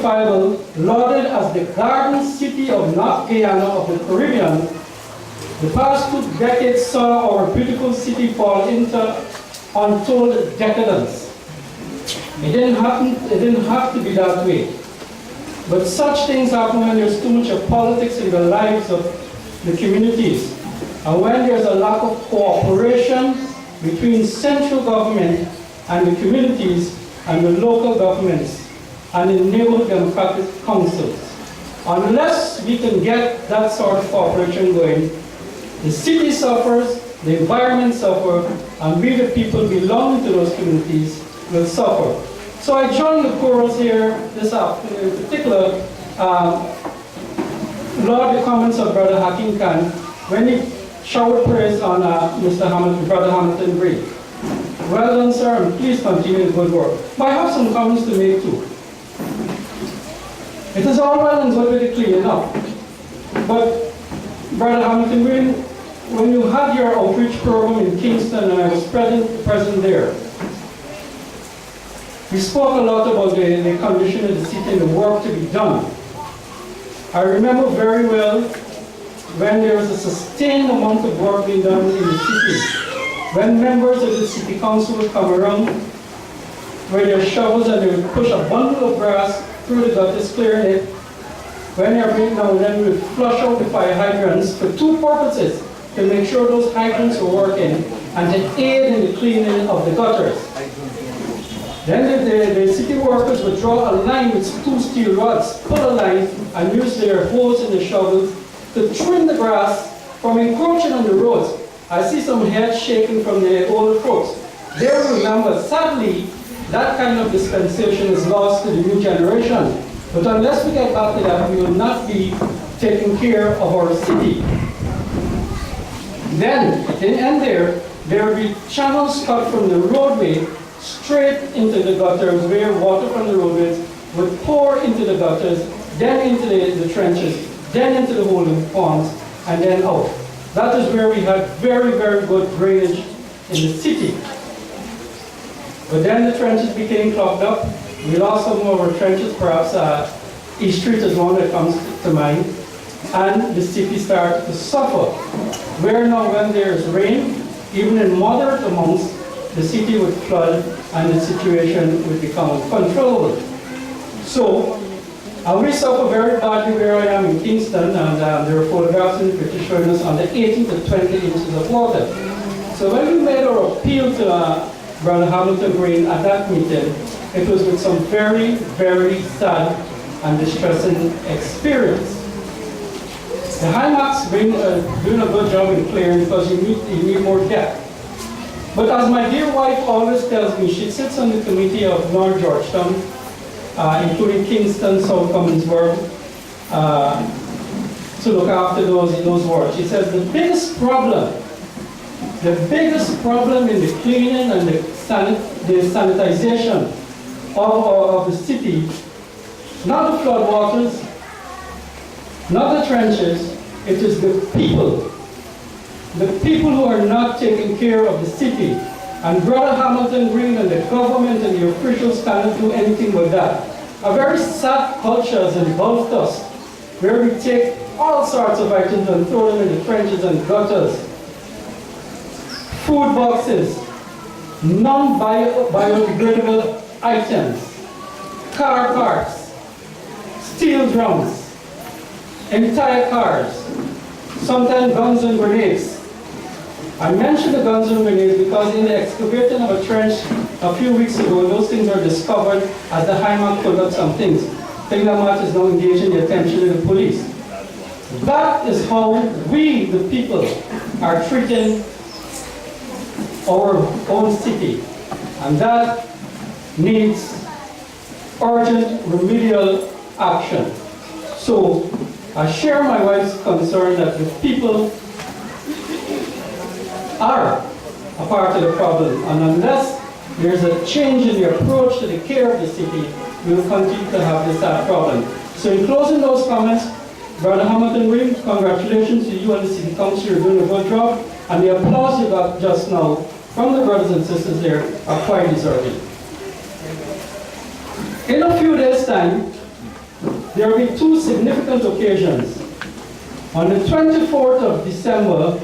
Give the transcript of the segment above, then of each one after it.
unquantifiable, lauded as the garden city of North Guyana of the Caribbean, the past 2 decades saw our beautiful city fall into untold decadence. It didn't have to be that way. But such things happen when there's too much of politics in the lives of the communities, and when there's a lack of cooperation between central government and the communities and the local governments and the neighborhood democratic councils. Unless we can get that sort of cooperation going, the city suffers, the environment suffers, and we, the people belonging to those communities, will suffer. So I join the chorus here this afternoon, in particular, Lord, the comments of Brother Hakim Khan when he showered praise on Brother Hamilton Green. Well done, sir, and please continue the good work. But I have some comments to make too. It is all well and good with the cleaning up, but Brother Hamilton Green, when you had your outreach program in Kingston and I was present there, we spoke a lot about the condition of the city and the work to be done. I remember very well when there was a sustained amount of work being done in the city. When members of the city council would come around with their shovels and they would push a bundle of grass through the gutters, clearing it. When every now and then we would flush out the fire hydrants for 2 purposes: to make sure those hydrants were working and to aid in the cleaning of the gutters. Then the city workers would draw a line with 2 steel rods, pull a line, and use their hose and the shovels to trim the grass from encroaching on the roads. I see some heads shaking from the older folks. They remember, sadly, that kind of dispensation is lost to the new generation. But unless we get back to that, we will not be taking care of our city. Then, it didn't end there. There will be channels cut from the roadway straight into the gutters, where water from the roadways would pour into the gutters, then into the trenches, then into the holding ponds, and then out. That is where we had very, very good drainage in the city. But then the trenches became clogged up. We lost some of our trenches, perhaps East Street is one that comes to mind, and the city started to suffer. Where now when there's rain, even in moderate amounts, the city would flood and the situation would become uncontrollable. So, we suffer very badly where I am in Kingston, and there are photographs in the British showing us under 18 to 20 inches of water. So when we made our appeal to Brother Hamilton Green at that meeting, it was with some very, very sad and distressing experience. The Hymax doing a good job in clearing because you need more depth. But as my dear wife always tells me, she sits on the committee of North Georgetown, including Kingston, South Commonsburg, to look after those wards. She says the biggest problem in the cleaning and the sanitization of the city, not the flood waters, not the trenches, it is the people. The people who are not taking care of the city. And Brother Hamilton Green and the government and the officials cannot do anything with that. A very sad culture has engulfed us, where we take all sorts of items and throw them in the trenches and gutters. Food boxes, non-biodegradable items, car parts, steel drums, entire cars, sometimes guns and grenades. I mention the guns and grenades because in the excavating of a trench a few weeks ago, those things were discovered as the Hymax pulled up some things. Tinglamat is now engaging the attention of the police. That is how we, the people, are treating our own city. And that needs urgent remedial action. So I share my wife's concern that the people are a part of the problem, and unless there's a change in the approach to the care of the city, we will continue to have this problem. So in closing those comments, Brother Hamilton Green, congratulations to you and the City Council. You're doing a good job, and the applause you got just now from the brothers and sisters there are quite deserving. In a few days' time, there will be two significant occasions. On the 24th of December,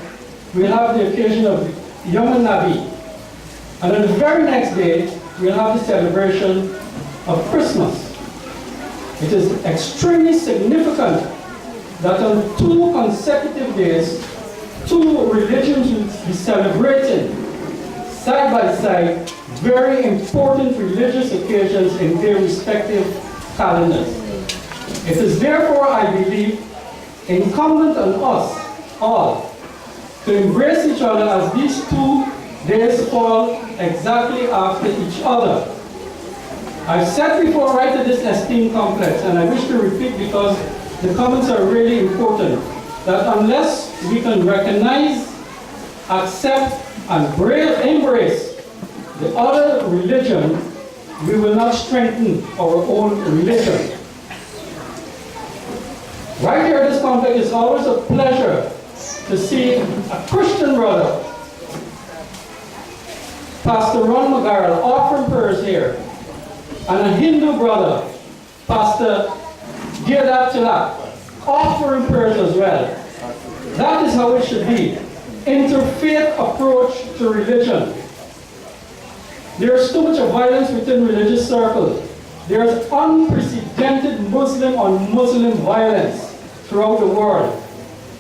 we'll have the occasion of Yom Nabi. And on the very next day, we'll have the celebration of Christmas. It is extremely significant that on 2 consecutive days, 2 religions will be celebrating side by side very important religious occasions in their respective calendars. It is therefore, I believe, incumbent on us all to embrace each other as these 2 days fall exactly after each other. I've said before right at this esteemed complex, and I wish to repeat because the comments are really important, that unless we can recognize, accept, and embrace the other religion, we will not strengthen our own religion. Right here at this complex, it's always a pleasure to see a Christian brother, Pastor Ron McGarrell, offering prayers here, and a Hindu brother, Pastor Girdap Tilak, offering prayers as well. That is how it should be. Interfaith approach to religion. There's too much of violence within religious circles. There's unprecedented Muslim on Muslim violence throughout the world.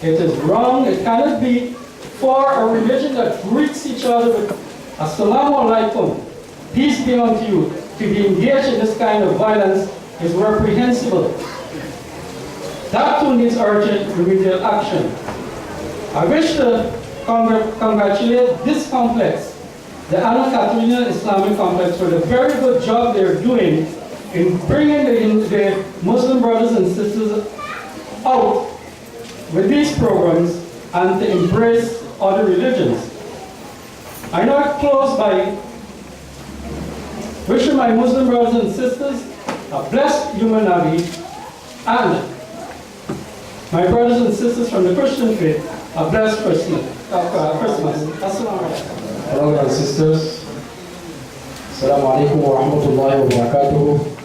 It is wrong. It cannot be for a religion that greets each other with Assalamu alaikum, peace be unto you, to be engaged in this kind of violence is reprehensible. That too needs urgent remedial action. I wish to congratulate this complex, the Catherina Islamic complex, for the very good job they're doing in bringing the Muslim brothers and sisters out with these programs and to embrace other religions. I now close by wishing my Muslim brothers and sisters a blessed Yom Nabi, and my brothers and sisters from the Christian faith a blessed Christmas. Assalamu alaikum. Brothers and sisters, Assalamu alaikum wa rahmatullahi wa barakatuh.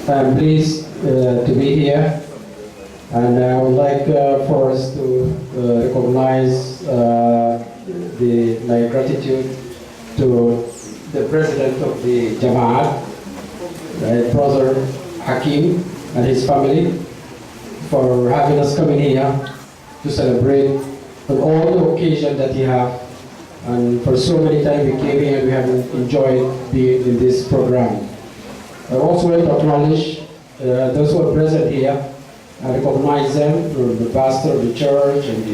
I'm pleased to be here, and I would like for us to recognize my gratitude to the president of the Jama'at, Brother Hakim and his family, for having us coming here to celebrate on all the occasions that he have, and for so many times we came here and we have enjoyed being in this program. I also want to acknowledge those who are present here. I recognize them from the pastor of the church and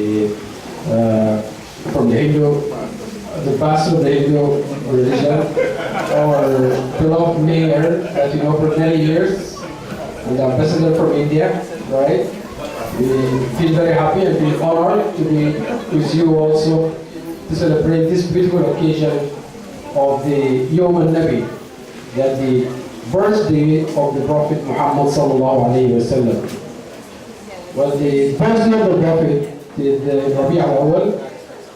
from the Hindu, the pastor of the Hindu religion, or beloved mayor that you know for many years, and the ambassador from India, right? We feel very happy and feel honored to be with you also to celebrate this beautiful occasion of the Yom Nabi, that the birthday of the Prophet Muhammad sallallahu alaihi wasallam. Well, the birthday of the Prophet is Rabi' al-Awwal,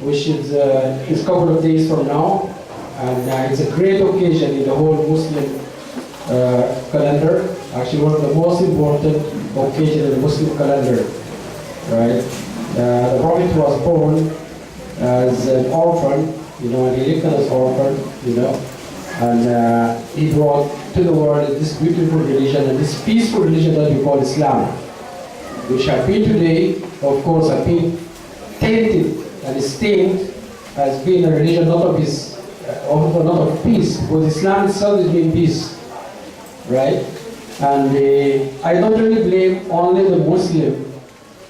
which is a couple of days from now, and it's a great occasion in the whole Muslim calendar. Actually, one of the most important occasions in the Muslim calendar, right? The Prophet was born as an orphan, you know, and he lived as an orphan, you know, and he brought to the world this beautiful religion and this peaceful religion that we call Islam, which have been today, of course, have been tainted and stained as being a religion not of peace, not of peace, because Islam itself is being peace, right? And I don't really blame only the Muslim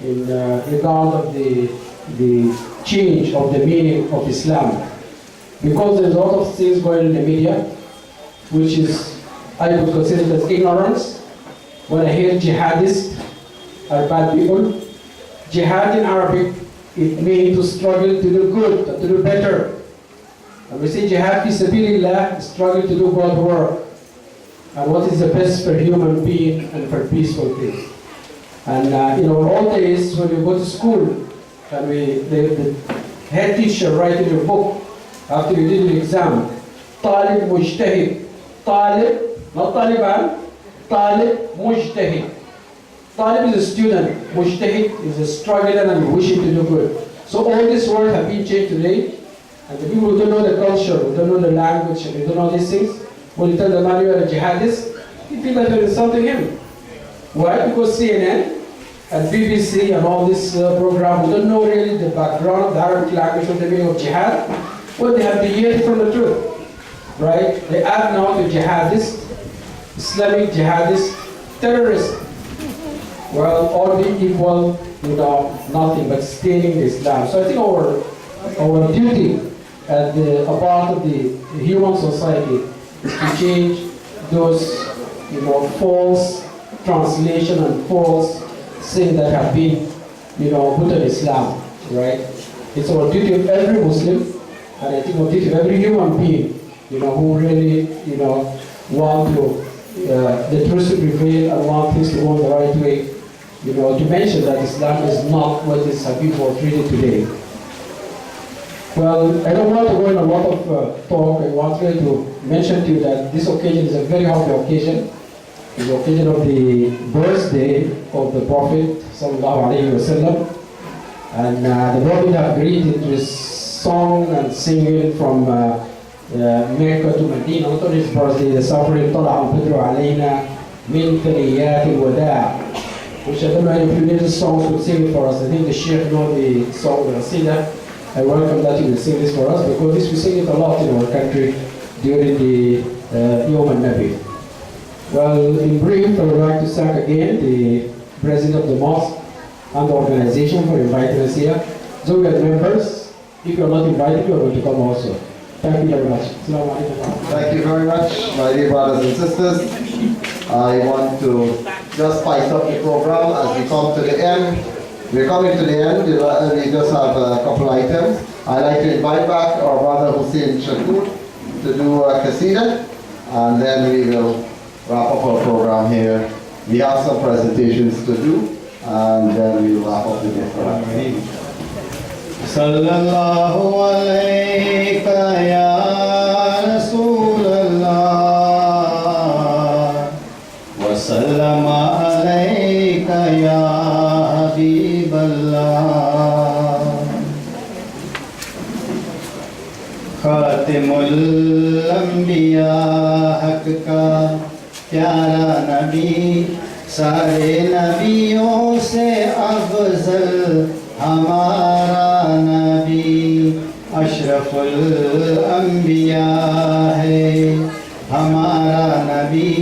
in regard of the change of the meaning of Islam, because there's a lot of things going in the media, which is, I would consider it as ignorance. When I hear jihadists are bad people, jihad in Arabic, it means to struggle to do good, to do better. And we say jihad fi sabilillah, struggle to do God's work. And what is the best for human being and for peaceful things. And in our old days, when we go to school, and the head teacher write in your book, after you did an exam, Talib Mujtahid, Talib, not Taliban, Talib, mujtahid. Talib is a student, mujtahid is a struggler and wishing to do good. So all these words have been changed today, and the people who don't know the culture, who don't know the language, who don't know these things, when you tell the man you are a jihadist, you feel like you're insulting him. Why? Because CNN and BBC and all this program, who don't know really the background, the Arabic language, or the meaning of jihad, well, they have deviated from the truth. Right? They add now to jihadist, Islamic jihadist, terrorist. Well, all being equal, nothing but staining Islam. So I think our duty as a part of the human society is to change those, false translation and false things that have been, put on Islam, right? It's our duty of every Muslim, and I think our duty of every human being, who really, want to, the truth to prevail and want things to go the right way, to mention that Islam is not what is being portrayed today. Well, I don't want to go in a lot of talk. I want to mention to you that this occasion is a very happy occasion. It's the occasion of the birthday of the Prophet sallallahu alaihi wasallam, and the Prophet agreed into his song and singing from Mecca to Medina. Not on his birthday, the suffering طلع البدر علينا من ثنيات الوداع, which I don't know if you need the songs would sing it for us. I think the Sheikh know the song. We'll sing that. I welcome that you will sing this for us, because this we sing it a lot in our country during the Yom al-Nabi. Well, in brief, I would like to thank again the President of the Mosque and the organization for inviting us here. So we are members. If you are not invited, you are going to come also. Thank you very much. Thank you very much, my dear brothers and sisters. I want to just spice up the program as we come to the end. We're coming to the end. We just have a couple items. I'd like to invite back our brother Hussein Shakur to do a qasida, and then we will wrap up our program here. We have some presentations to do, and then we'll wrap up the day. Sallallahu alayka ya Rasulallah wa sallama alayka ya Habiballah. Khatimul Anbiya haq ka प्यारा नबी सारे नबियों से अफजल हमारा नबी अशरफुल अंबिया है हमारा नबी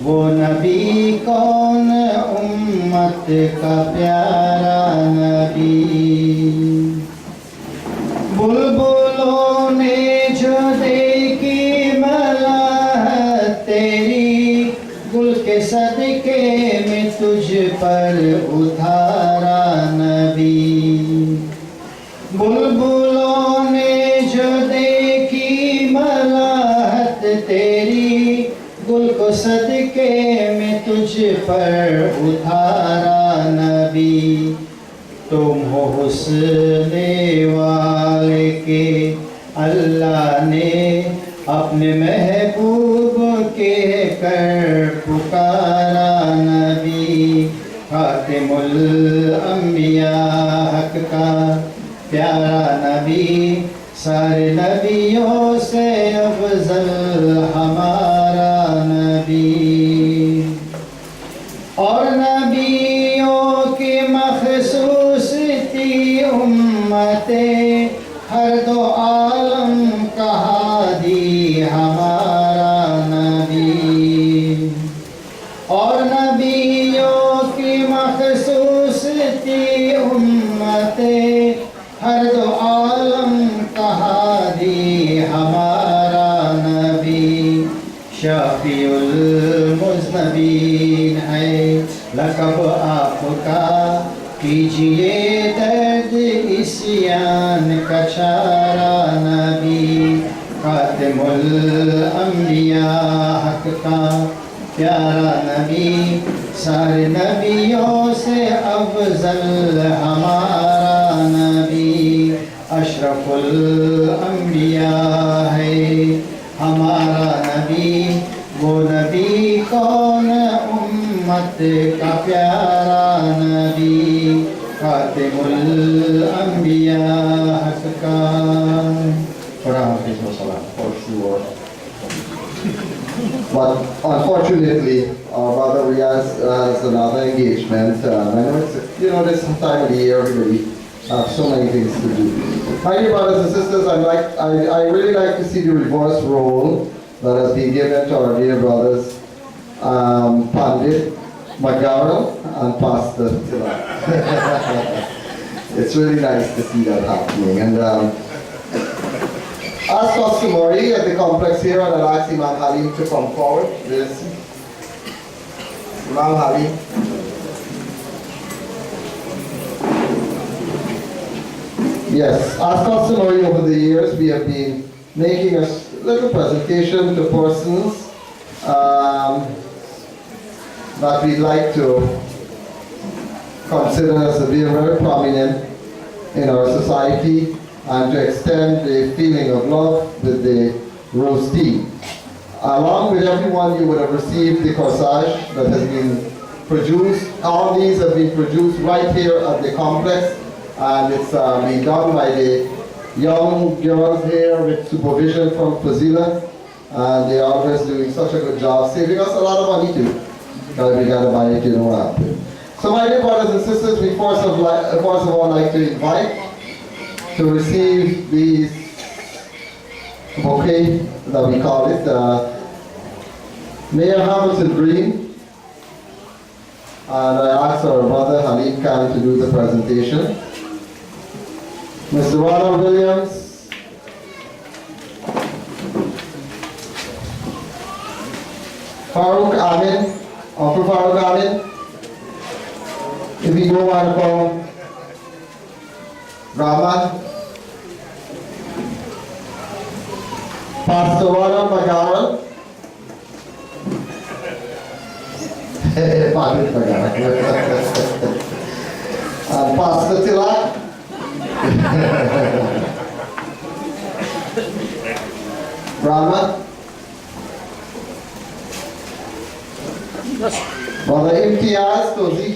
वो नबी कौन उम्मत का प्यारा नबी बुलबुलों ने जो देखी मलाहत तेरी गुल के सदके में तुझ पर उतारा नबी बुलबुलों ने जो देखी मलाहत तेरी गुल को सदके में तुझ पर उतारा नबी तुम हो हुस्ने वाले के अल्लाह ने अपने महबूब के कर पुकारा नबी खातिमुल अंबिया हक का प्यारा नबी सारे नबियों से अफजल हमारा नबी और नबियों की मखसूस थी उम्मते हर दो आलम का हादी हमारा नबी और नबियों की मखसूस थी उम्मते हर दो आलम का हादी हमारा नबी शाफिउल मुज़नबीन है लक़ब आपका कीजिए दर्द इस्यान का चारा नबी खातिमुल अंबिया हक का प्यारा नबी सारे नबियों से अफजल हमारा नबी अशरफुल अंबिया है हमारा नबी वो नबी कौन उम्मत का प्यारा नबी खातिमुल अंबिया हक का But unfortunately, our brother Riaz has another engagement. I know it's, this time of the year, everybody have so many things to do. My dear brothers and sisters, I really like to see the reverse role that has been given to our dear brothers, Pandit, Magaral, and Pastor Tila. It's really nice to see that happening. And as customary at the complex here, I'd ask Imam Halim to come forward. There's Imam Halim. Yes, as customary over the years, we have been making a little presentation to persons that we'd like to consider as being very prominent in our society, and to extend the feeling of love with the rose tea. Along with everyone, you would have received the corsage that has been produced. All these have been produced right here at the complex, and it's been done by the young girls here with supervision from Fazila, and they are always doing such a good job, saving us a lot of money too. Because we gotta buy it, you know what happened. So my dear brothers and sisters, we first of all like to invite to receive these bouquet that we call it. Mayor Hamilton Green, and I asked our brother Halim Khan to do the presentation. Mr. Ronald Williams, Farouk Amin, Uncle Farouk Amin, if you don't want to come, Rama, Pastor Ronald Magaran, and Pastor Tilak, Rama, Brother Imtiaz Tozi,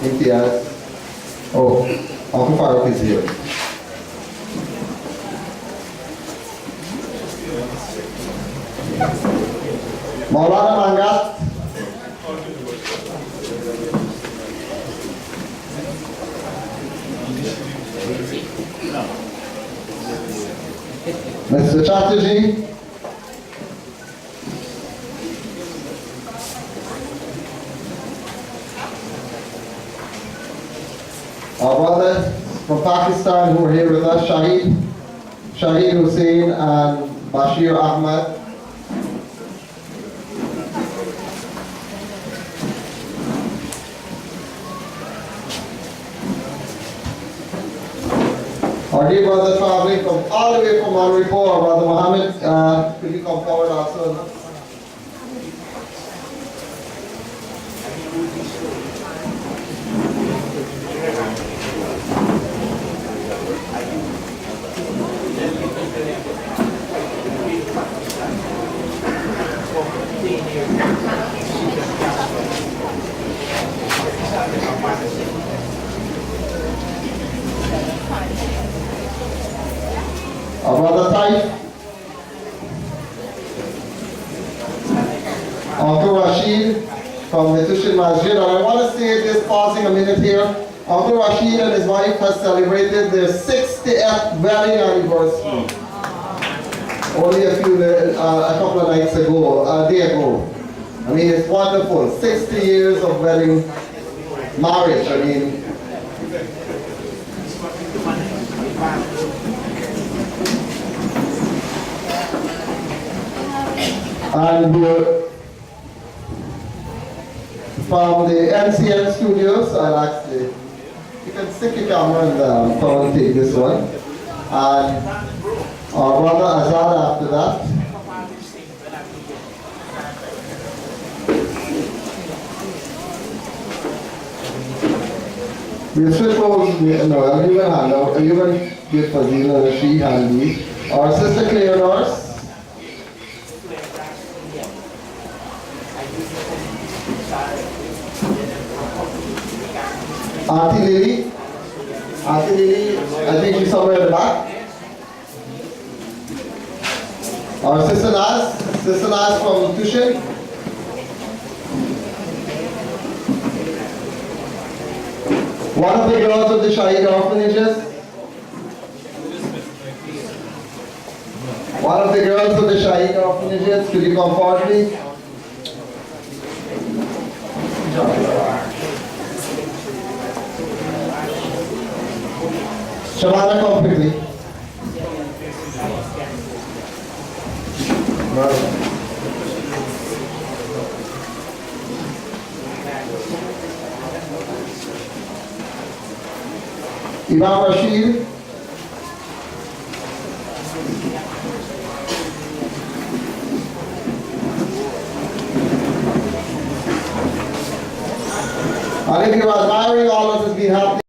Imtiaz. Oh, Uncle Farouk is here. Maulana Mangat. Mr. Chatterjee. Our brothers from Pakistan who are here with us, Shahid Hussein and Bashir Ahmad. Our dear brother traveling from all the way from Manipur, our brother Mohammed, could you come forward also? Our brother Taif, Uncle Rashid from the Tushin Masjid, and I want to say this, pausing a minute here. Uncle Rashid and his wife has celebrated their 60th wedding anniversary. Only a couple of nights ago, a day ago. I mean, it's wonderful. 60 years of wedding marriage. I mean, and from the NCN studios, I'll actually, you can stick your camera and come and take this one. And our brother Azad after that. We'll switch roles. No, I'll give a hand out. You can give Fazila the free handy. Our sister Claire Norris. Auntie Lily. Auntie Lily, I think she's somewhere in the back. Our Sister Naz from Tushin. One of the girls of the Shahid orphanages. One of the girls of the Shahid orphanages, could you come forward please? Shabana, come quickly. Imam Rashid. I think you are admiring all that has been happening.